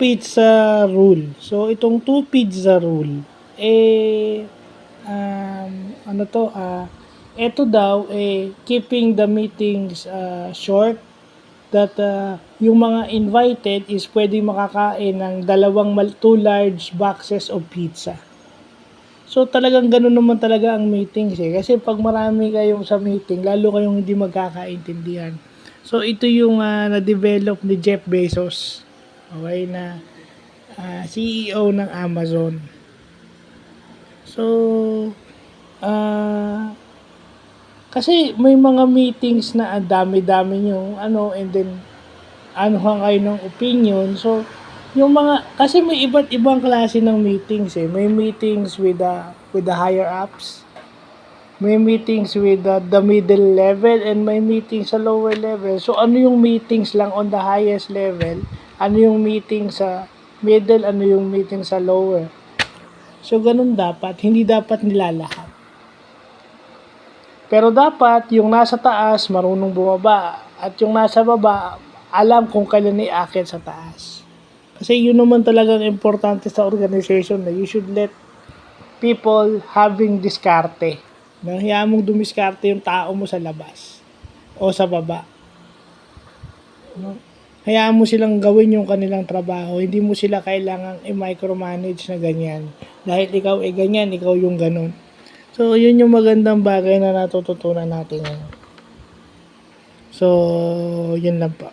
pizza rule. So, itong two pizza rule, ano to, ito daw, keeping the meetings short, that yung mga invited is pwedeng makakain ng two large boxes of pizza. So talagang ganun naman talaga ang meetings Kasi pag marami kayong sa meeting, lalo kayong hindi magkakaintindihan. So ito yung na-develop ni Jeff Bezos. Okay, na CEO ng Amazon. So, kasi may mga meetings na dami-dami yung and then kayo ng opinion. So, yung mga, kasi may iba't ibang klase ng meetings May meetings with the higher ups. May meetings with the middle level and may meetings sa lower level. So, ano yung meetings lang on the highest level? Ano yung meeting sa middle? Ano yung meeting sa lower? So, ganun dapat. Hindi dapat nilalahat. Pero dapat, yung nasa taas, marunong bumaba. At yung nasa baba, alam kung kailan iaakit sa taas. Kasi yun naman talagang importante sa organization na you should let people having diskarte. Hayaan mong dumiskarte yung tao mo sa labas o sa baba. Hayaan mo silang gawin yung kanilang trabaho. Hindi mo sila kailangang i-micromanage na ganyan. Dahil ikaw ganyan, ikaw yung ganun. So, yun yung magandang bagay na natututunan natin ngayon. So, yun lang po.